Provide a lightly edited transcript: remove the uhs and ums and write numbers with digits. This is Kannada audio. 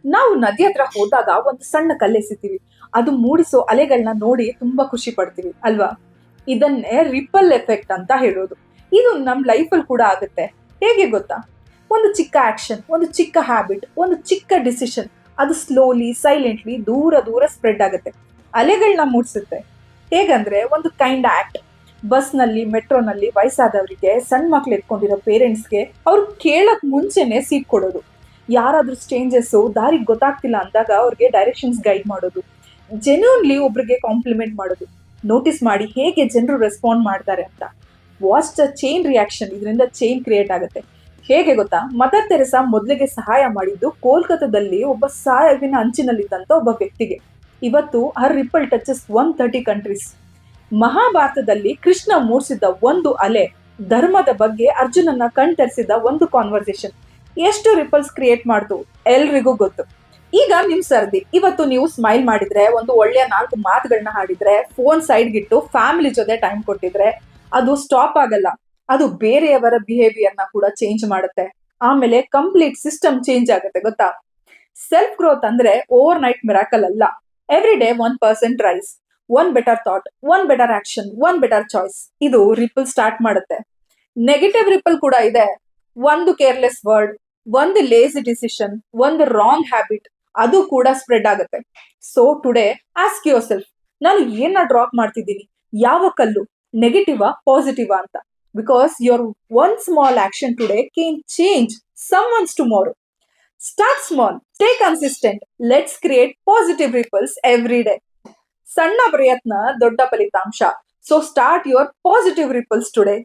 ನಾವು ನದಿ ಹತ್ರ ಹೋದಾಗ ಒಂದು ಸಣ್ಣ ಕಲ್ಲೆಸಿತೀವಿ. ಅದು ಮೂಡಿಸೋ ಅಲೆಗಳನ್ನ ನೋಡಿ ತುಂಬಾ ಖುಷಿ ಪಡ್ತೀವಿ ಅಲ್ವಾ? ಇದನ್ನೇ ರಿಪಲ್ ಎಫೆಕ್ಟ್ ಅಂತ ಹೇಳೋದು. ಇದು ನಮ್ ಲೈಫಲ್ಲಿ ಕೂಡ ಆಗುತ್ತೆ. ಹೇಗೆ ಗೊತ್ತಾ? ಒಂದು ಚಿಕ್ಕ ಆಕ್ಷನ್, ಒಂದು ಚಿಕ್ಕ ಹ್ಯಾಬಿಟ್, ಒಂದು ಚಿಕ್ಕ ಡಿಸಿಷನ್, ಅದು ಸ್ಲೋಲಿ ಸೈಲೆಂಟ್ಲಿ ದೂರ ದೂರ ಸ್ಪ್ರೆಡ್ ಆಗುತ್ತೆ, ಅಲೆಗಳನ್ನ ಮೂಡಿಸುತ್ತೆ. ಹೇಗಂದ್ರೆ ಒಂದು ಕೈಂಡ್ ಆಕ್ಟ್. ಬಸ್ನಲ್ಲಿ, ಮೆಟ್ರೋನಲ್ಲಿ ವಯಸ್ಸಾದವರಿಗೆ, ಸಣ್ಣ ಮಕ್ಳು ಎತ್ಕೊಂಡಿರೋ ಪೇರೆಂಟ್ಸ್ಗೆ ಅವ್ರು ಕೇಳಕ್ ಮುಂಚೆನೆ ಸೀಟ್ ಕೊಡೋದು. ಯಾರಾದ್ರೂ ಸ್ಟ್ರೇಂಜರ್ಸ್ ದಾರಿಗೆ ಗೊತ್ತಾಗ್ತಿಲ್ಲ ಅಂದಾಗ ಅವ್ರಿಗೆ ಡೈರೆಕ್ಷನ್ಸ್ ಗೈಡ್ ಮಾಡೋದು. ಜೆನ್ಯೂನ್ಲಿ ಒಬ್ರಿಗೆ ಕಾಂಪ್ಲಿಮೆಂಟ್ ಮಾಡೋದು. ನೋಟಿಸ್ ಮಾಡಿ ಹೇಗೆ ಜನರು ರೆಸ್ಪಾಂಡ್ ಮಾಡ್ತಾರೆ ಅಂತ. Watch the chain reaction. ಇದರಿಂದ ಚೈನ್ ಕ್ರಿಯೇಟ್ ಆಗುತ್ತೆ. ಹೇಗೆ ಗೊತ್ತಾ? ಮದರ್ ತೆರೆಸಾ ಮೊದಲಿಗೆ ಸಹಾಯ ಮಾಡಿದ್ದು ಕೋಲ್ಕತ್ತಾದಲ್ಲಿ ಒಬ್ಬ ಸಾವಿನ ಅಂಚಿನಲ್ಲಿದ್ದಂತ ಒಬ್ಬ ವ್ಯಕ್ತಿಗೆ. ಇವತ್ತು ಹರ್ ರಿಪಲ್ ಟಚಸ್ 130 ಕಂಟ್ರೀಸ್. ಮಹಾಭಾರತದಲ್ಲಿ ಕೃಷ್ಣ ಮೂಡಿಸಿದ ಒಂದು ಅಲೆ ಧರ್ಮದ ಬಗ್ಗೆ ಅರ್ಜುನನ್ನ ಕಣ್ತರಿಸಿದ ಒಂದು ಕಾನ್ವರ್ಸೇಷನ್ ಎಷ್ಟು ರಿಪಲ್ಸ್ ಕ್ರಿಯೇಟ್ ಮಾಡ್ತು ಎಲ್ರಿಗೂ ಗೊತ್ತು. ಈಗ ನಿಮ್ ಸರ್ದಿ. ಇವತ್ತು ನೀವು ಸ್ಮೈಲ್ ಮಾಡಿದ್ರೆ, ಒಂದು ಒಳ್ಳೆಯ 4 ಮಾತುಗಳನ್ನ ಹಾಡಿದ್ರೆ, ಫೋನ್ ಸೈಡ್ಗಿಟ್ಟು ಫ್ಯಾಮಿಲಿ ಜೊತೆ ಟೈಮ್ ಕೊಟ್ಟಿದ್ರೆ, ಅದು ಸ್ಟಾಪ್ ಆಗಲ್ಲ. ಅದು ಬೇರೆಯವರ ಬಿಹೇವಿಯರ್ನ ಕೂಡ ಚೇಂಜ್ ಮಾಡುತ್ತೆ. ಆಮೇಲೆ ಕಂಪ್ಲೀಟ್ ಸಿಸ್ಟಮ್ ಚೇಂಜ್ ಆಗುತ್ತೆ. ಗೊತ್ತಾ? ಸೆಲ್ಫ್ ಗ್ರೋತ್ ಅಂದ್ರೆ ಓವರ್ ನೈಟ್ ಮಿರಾಕಲ್ ಅಲ್ಲ. Every day 1% rise, one better thought, one better action, one better choice. ಇದು ರಿಪಲ್ ಸ್ಟಾರ್ಟ್ ಮಾಡುತ್ತೆ. ನೆಗೆಟಿವ್ ರಿಪಲ್ ಕೂಡ ಇದೆ. ಒಂದು ಕೇರ್ಲೆಸ್ ವರ್ಡ್, ಒಂದು ಲೇಸಿ ಡಿಸಿಷನ್, ಒಂದು ರಾಂಗ್ ಹ್ಯಾಬಿಟ್, ಅದು ಕೂಡ ಸ್ಪ್ರೆಡ್ ಆಗುತ್ತೆ. So today ask yourself, ನಾನು ಏನ ಡ್ರಾಪ್ ಮಾಡ್ತಿದ್ದೀನಿ? ಯಾವ ಕಲ್ಲು? ನೆಗೆಟಿವಾ ಪಾಸಿಟಿವಾ ಅಂತ. Because your one small action today can change someone's tomorrow. Start small, stay consistent, let's create positive repels every day. ಸಣ್ಣ ಪ್ರಯತ್ನ, ದೊಡ್ಡ ಫಲಿತಾಂಶ. So start your positive repels today.